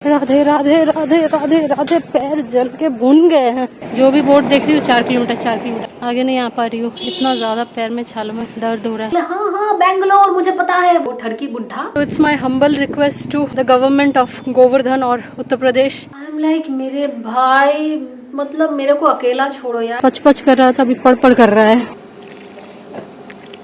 राधे राधे राधे राधे राधे। पैर जल के भुन गए हैं। जो भी बोर्ड देख रही हूँ 4 किलोमीटर आगे नहीं आ पा रही हूँ। इतना ज्यादा पैर में छालों में दर्द हो रहा है। हाँ हाँ बेंगलोर मुझे पता है, वो ठरकी बुड्ढा। तो it's my humble request to the government of Govardhan और उत्तर प्रदेश। आई एम लाइक मेरे भाई, मतलब मेरे को अकेला छोड़ो यार। पच पच कर रहा था, अभी पड़ पड़ कर रहा है।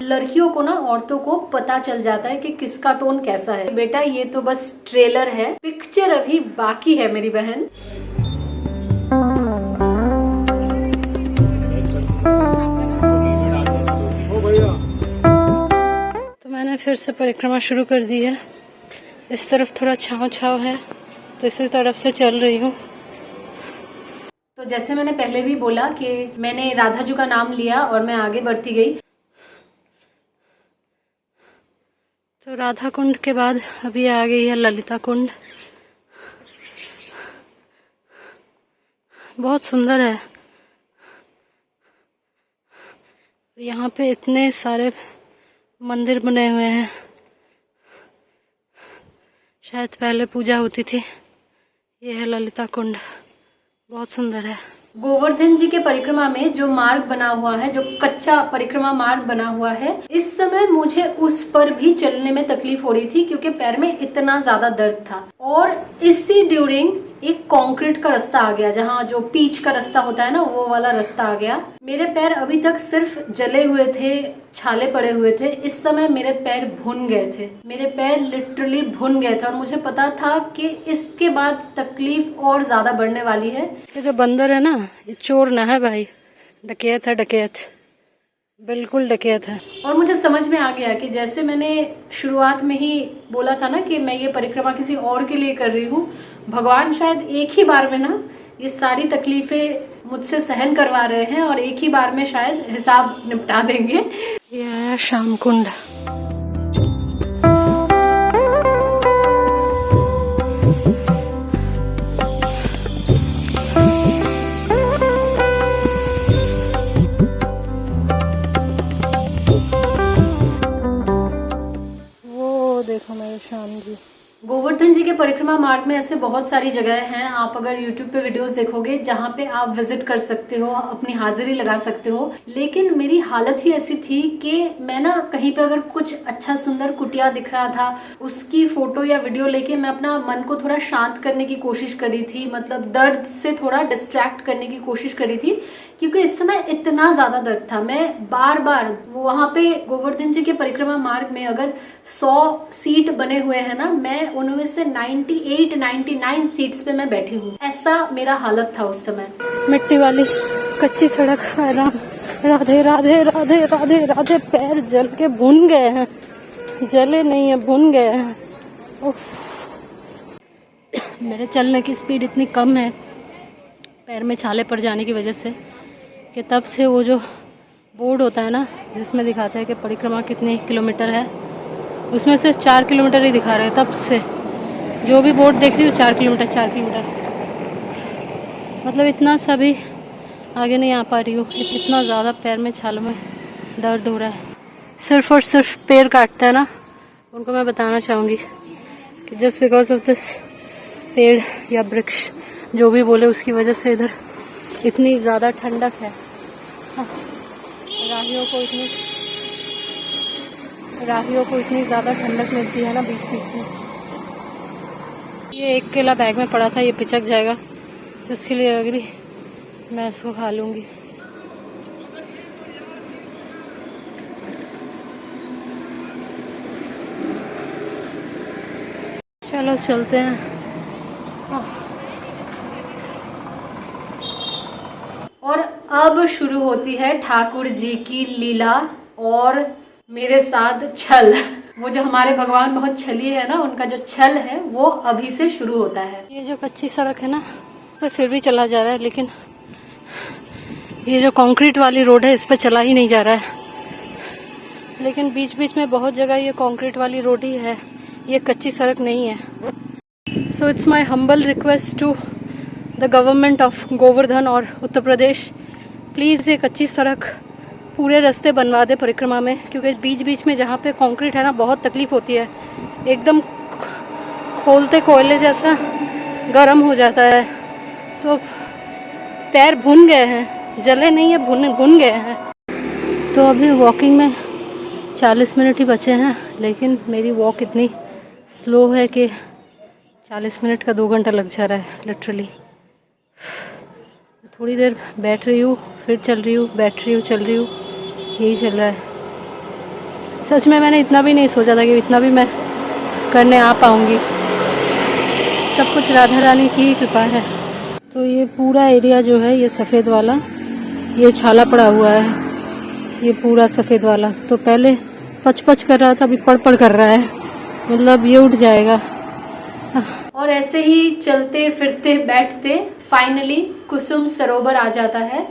लड़कियों को ना, औरतों को पता चल जाता है कि किसका टोन कैसा है। बेटा ये तो बस ट्रेलर है, पिक्चर अभी बाकी है मेरी बहन। तो मैंने फिर से परिक्रमा शुरू कर दी है। इस तरफ थोड़ा छाँव छाँव है तो इसी तरफ से चल रही हूँ। तो जैसे मैंने पहले भी बोला कि मैंने राधा जी का नाम लिया और मैं आगे बढ़ती गई। तो राधा कुंड के बाद अभी आ गई है ललिता कुंड। बहुत सुंदर है। यहाँ पे इतने सारे मंदिर बने हुए हैं। शायद पहले पूजा होती थी। ये है ललिता कुंड, बहुत सुंदर है। गोवर्धन जी के परिक्रमा में जो मार्ग बना हुआ है, जो कच्चा परिक्रमा मार्ग बना हुआ है, इस समय मुझे उस पर भी चलने में तकलीफ हो रही थी क्योंकि पैर में इतना ज्यादा दर्द था। और इसी ड्यूरिंग एक कंक्रीट का रास्ता आ गया, जहाँ जो पीच का रास्ता होता है ना, वो वाला रास्ता आ गया। मेरे पैर अभी तक सिर्फ जले हुए थे, छाले पड़े हुए थे। इस समय मेरे पैर भुन गए थे। मेरे पैर लिटरली भुन गए थे और मुझे पता था कि इसके बाद तकलीफ और ज्यादा बढ़ने वाली है। ये जो बंदर है ना, ये चोर ना है भाई, डकैत है, डकैत, बिल्कुल डकैत है। और मुझे समझ में आ गया कि जैसे मैंने शुरुआत में ही बोला था ना कि मैं ये परिक्रमा किसी और के लिए कर रही हूँ, भगवान शायद एक ही बार में ना ये सारी तकलीफें मुझसे सहन करवा रहे हैं और एक ही बार में शायद हिसाब निपटा देंगे। ये है शाम कुंड। देखो मेरे श्याम जी। गोवर्धन जी के परिक्रमा मार्ग में ऐसे बहुत सारी जगह हैं। आप अगर YouTube पे वीडियोस देखोगे जहाँ पे आप विजिट कर सकते हो, अपनी हाजिरी लगा सकते हो। लेकिन मेरी हालत ही ऐसी थी कि मैं ना कहीं पे अगर कुछ अच्छा सुंदर कुटिया दिख रहा था, उसकी फोटो या वीडियो लेके मैं अपना मन को थोड़ा शांत करने की कोशिश करी थी, मतलब दर्द से थोड़ा डिस्ट्रैक्ट करने की कोशिश करी थी, क्योंकि इस समय इतना ज्यादा दर्द था। मैं बार बार वहाँ पे गोवर्धन जी के परिक्रमा मार्ग में अगर 100 सीट बने हुए हैं ना, मैं उनमें से 98-99 सीट्स पे मैं बैठी हूँ। ऐसा मेरा हालत था उस समय। मिट्टी वाली कच्ची सड़क, राम राधे राधे राधे राधे राधे। पैर जल के भुन गए हैं, जले नहीं है, भुन गए हैं। मेरे चलने की स्पीड इतनी कम है पैर में छाले पड़ जाने की वजह से कि तब से वो जो बोर्ड होता है ना, जिसमें दिखाता है कि परिक्रमा कितने किलोमीटर है, उसमें से 4 किलोमीटर ही दिखा रहे हैं। तब से जो भी बोर्ड देख रही हूँ 4 किलोमीटर, मतलब इतना सा भी आगे नहीं आ पा रही हूँ। इतना ज़्यादा पैर में छालों में दर्द हो रहा है। सिर्फ और सिर्फ पैर काटता है ना, उनको मैं बताना चाहूँगी कि जस्ट बिकॉज ऑफ दिस पेड़ या वृक्ष, जो भी बोले, उसकी वजह से इधर इतनी ज़्यादा ठंडक है। राहियों को इतनी ज़्यादा ठंडक मिलती है ना बीच बीच में। ये एक केला बैग में पड़ा था, ये पिचक जाएगा, तो उसके लिए अभी मैं इसको खा लूँगी। चलो चलते हैं। और अब शुरू होती है ठाकुर जी की लीला और मेरे साथ छल। वो जो हमारे भगवान बहुत छली है ना, उनका जो छल है वो अभी से शुरू होता है। ये जो कच्ची सड़क है ना, तो फिर भी चला जा रहा है, लेकिन ये जो कंक्रीट वाली रोड है, इस पर चला ही नहीं जा रहा है। लेकिन बीच बीच में बहुत जगह ये कंक्रीट वाली रोड ही है, ये कच्ची सड़क नहीं है। So it's my humble request to the government of Govardhan और उत्तर प्रदेश, प्लीज़ ये कच्ची सड़क पूरे रास्ते बनवा दे परिक्रमा में, क्योंकि बीच बीच में जहाँ पे कंक्रीट है ना, बहुत तकलीफ होती है। एकदम खोलते कोयले जैसा गर्म हो जाता है, तो पैर भुन गए हैं, जले नहीं है, भुन गए हैं। तो अभी वॉकिंग में 40 मिनट ही बचे हैं, लेकिन मेरी वॉक इतनी स्लो है कि 40 मिनट का 2 घंटा लग जा रहा है लिटरली। थोड़ी देर बैठ रही हूँ, फिर चल रही हूँ, बैठ रही हूँ, चल रही हूँ, यही चल रहा है। सच में मैंने इतना भी नहीं सोचा था कि इतना भी मैं करने आ पाऊँगी। सब कुछ राधा रानी की ही कृपा है। तो ये पूरा एरिया जो है, ये सफ़ेद वाला, ये छाला पड़ा हुआ है, ये पूरा सफ़ेद वाला। तो पहले पच कर रहा था, अभी पड़ कर रहा है, मतलब ये उठ जाएगा। और ऐसे ही चलते फिरते बैठते फाइनली कुसुम सरोवर आ जाता है।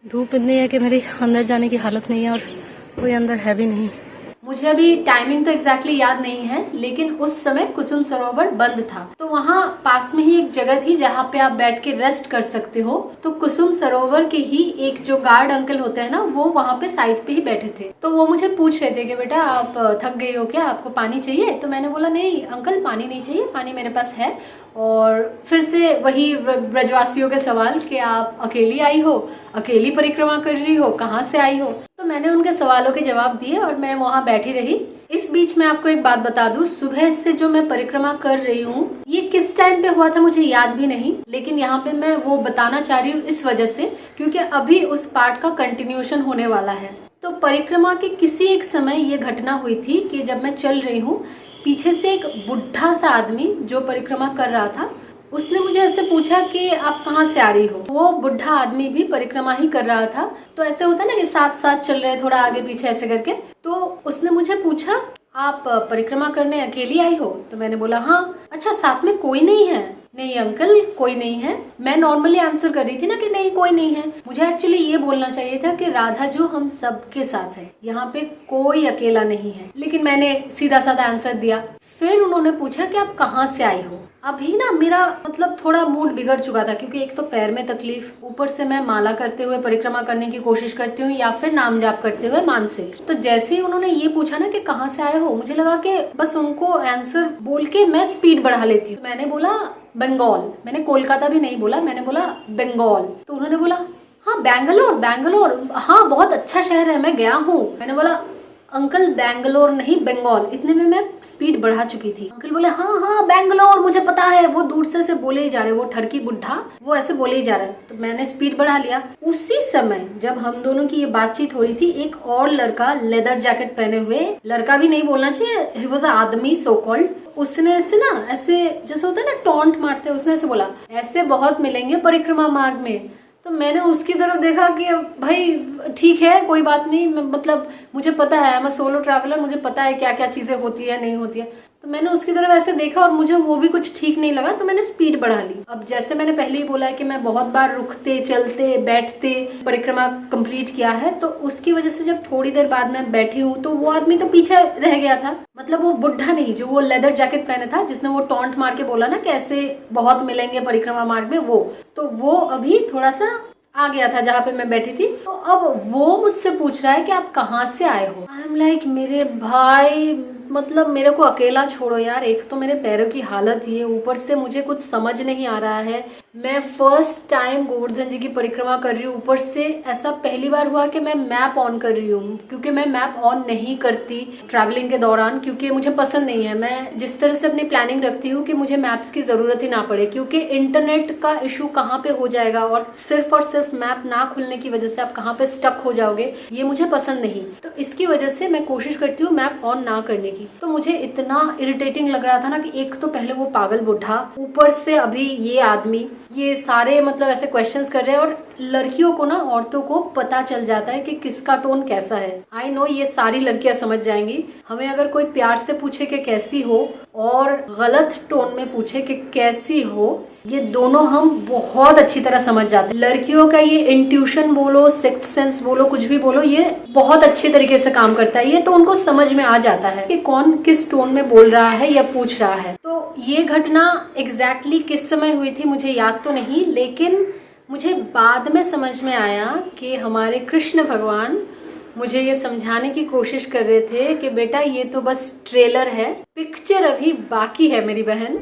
धूप इतनी है कि मेरी अंदर जाने की हालत नहीं है, और कोई अंदर है भी नहीं। मुझे अभी टाइमिंग तो एग्जैक्टली याद नहीं है, लेकिन उस समय कुसुम सरोवर बंद था। तो वहाँ पास में ही एक जगह थी जहाँ पे आप बैठ के रेस्ट कर सकते हो। तो कुसुम सरोवर के ही एक जो गार्ड अंकल होते हैं ना, वो वहाँ पे साइड पे ही बैठे थे। तो वो मुझे पूछ रहे थे कि बेटा आप थक गई हो क्या, आपको पानी चाहिए? तो मैंने बोला नहीं अंकल, पानी नहीं चाहिए, पानी मेरे पास है। और फिर से वही ब्रजवासियों के सवाल कि आप अकेली आई हो, अकेली परिक्रमा कर रही हो, कहाँ से आई हो? तो मैंने उनके सवालों के जवाब दिए और मैं वहाँ बैठी रही। इस बीच मैं आपको एक बात बता दूं, सुबह से जो मैं परिक्रमा कर रही हूँ, ये किस टाइम पे हुआ था मुझे याद भी नहीं, लेकिन यहाँ पे मैं वो बताना चाह रही हूँ इस वजह से क्योंकि अभी उस पार्ट का कंटिन्यूएशन होने वाला है। तो परिक्रमा के किसी एक समय ये घटना हुई थी कि जब मैं चल रही हूँ, पीछे से एक बुढ़ा सा आदमी जो परिक्रमा कर रहा था, उसने मुझे ऐसे पूछा कि आप कहाँ से आ रही हो। वो बुढ़ा आदमी भी परिक्रमा ही कर रहा था। तो ऐसे होता है ना कि साथ साथ चल रहे, थोड़ा आगे पीछे ऐसे करके। तो उसने मुझे पूछा आप परिक्रमा करने अकेली आई हो? तो मैंने बोला हाँ। अच्छा, साथ में कोई नहीं है? नहीं अंकल, कोई नहीं है। मैं नॉर्मली आंसर कर रही थी ना कि नहीं कोई नहीं है। मुझे एक्चुअली ये बोलना चाहिए था कि राधा जो हम सबके साथ है, यहाँ पे कोई अकेला नहीं है, लेकिन मैंने सीधा साधा आंसर दिया। फिर उन्होंने पूछा कि आप कहाँ से आई हो। अभी ना मेरा मतलब थोड़ा मूड बिगड़ चुका था क्योंकि एक तो पैर में तकलीफ, ऊपर से मैं माला करते हुए परिक्रमा करने की कोशिश करती हूँ या फिर नाम जाप करते हुए मानसिक। तो जैसे ही उन्होंने ये पूछा ना कि कहाँ से आए हो, मुझे लगा कि बस उनको आंसर बोल के मैं स्पीड बढ़ा लेती हूँ। मैंने बोला बंगाल। मैंने कोलकाता भी नहीं बोला, मैंने बोला बंगाल। तो उन्होंने बोला हाँ बैंगलोर, बैंगलोर हाँ बहुत अच्छा शहर है, मैं गया हूँ। मैंने बोला अंकल बैंगलोर नहीं बंगाल। इतने में मैं स्पीड बढ़ा चुकी थी। अंकल बोले हाँ हाँ बैंगलोर मुझे पता है। वो दूर से बोले ही जा रहे, वो ठरकी बुढ़ा वो ऐसे बोले ही जा रहा है। तो मैंने स्पीड बढ़ा लिया। उसी समय जब हम दोनों की ये बातचीत हो रही थी, एक और लड़का लेदर जैकेट पहने हुए, लड़का भी नहीं बोलना चाहिए, ही वाज आदमी सो कॉल्ड, उसने ऐसे ना ऐसे जैसे होता है ना टॉन्ट मारते हैं, उसने ऐसे बोला ऐसे बहुत मिलेंगे परिक्रमा मार्ग में। तो मैंने उसकी तरफ देखा कि भाई ठीक है कोई बात नहीं, मतलब मुझे पता है, मैं सोलो ट्रैवलर, मुझे पता है क्या क्या चीज़ें होती है नहीं होती है। तो मैंने उसकी तरफ ऐसे देखा और मुझे वो भी कुछ ठीक नहीं लगा, तो मैंने स्पीड बढ़ा ली। अब जैसे मैंने पहले ही बोला है कि मैं बहुत बार रुकते चलते बैठते परिक्रमा कंप्लीट किया है, तो उसकी वजह से जब थोड़ी देर बाद मैं बैठी हूँ तो वो आदमी तो पीछे रह गया था। मतलब वो बुढ़ा नहीं, जो वो लेदर जैकेट पहने था, जिसने वो टॉन्ट मार के बोला ना कि ऐसे बहुत मिलेंगे परिक्रमा मार्ग में, वो अभी थोड़ा सा आ गया था जहाँ पे मैं बैठी थी। तो अब वो मुझसे पूछ रहा है कि आप कहाँ से आए हो। आई एम लाइक मेरे भाई, मतलब मेरे को अकेला छोड़ो यार। एक तो मेरे पैरों की हालत ये, ऊपर से मुझे कुछ समझ नहीं आ रहा है। मैं फर्स्ट टाइम गोवर्धन जी की परिक्रमा कर रही हूँ। ऊपर से ऐसा पहली बार हुआ कि मैं मैप ऑन कर रही हूँ, क्योंकि मैं मैप ऑन नहीं करती ट्रैवलिंग के दौरान, क्योंकि मुझे पसंद नहीं है। मैं जिस तरह से अपनी प्लानिंग रखती हूँ कि मुझे मैप्स की ज़रूरत ही ना पड़े, क्योंकि इंटरनेट का इशू कहाँ पे हो जाएगा और सिर्फ मैप ना खुलने की वजह से आप कहाँ पे स्टक हो जाओगे, ये मुझे पसंद नहीं। तो इसकी वजह से मैं कोशिश करती हूँ मैप ऑन ना करने की। तो मुझे इतना इरिटेटिंग लग रहा था ना कि एक तो पहले वो पागल बुढ़ा, ऊपर से अभी ये आदमी, ये सारे मतलब ऐसे क्वेश्चंस कर रहे हैं। और लड़कियों को ना, औरतों को पता चल जाता है कि किसका टोन कैसा है। आई नो ये सारी लड़कियां समझ जाएंगी। हमें अगर कोई प्यार से पूछे कि कैसी हो और गलत टोन में पूछे कि कैसी हो, ये दोनों हम बहुत अच्छी तरह समझ जाते हैं। लड़कियों का ये इंट्यूशन बोलो, सिक्स्थ सेंस बोलो, कुछ भी बोलो, ये बहुत अच्छे तरीके से काम करता है। ये तो उनको समझ में आ जाता है कि कौन किस टोन में बोल रहा है या पूछ रहा है। तो ये घटना एग्जैक्टली किस समय हुई थी मुझे याद तो नहीं, लेकिन मुझे बाद में समझ में आया कि हमारे कृष्ण भगवान मुझे ये समझाने की कोशिश कर रहे थे कि बेटा ये तो बस ट्रेलर है, पिक्चर अभी बाकी है मेरी बहन।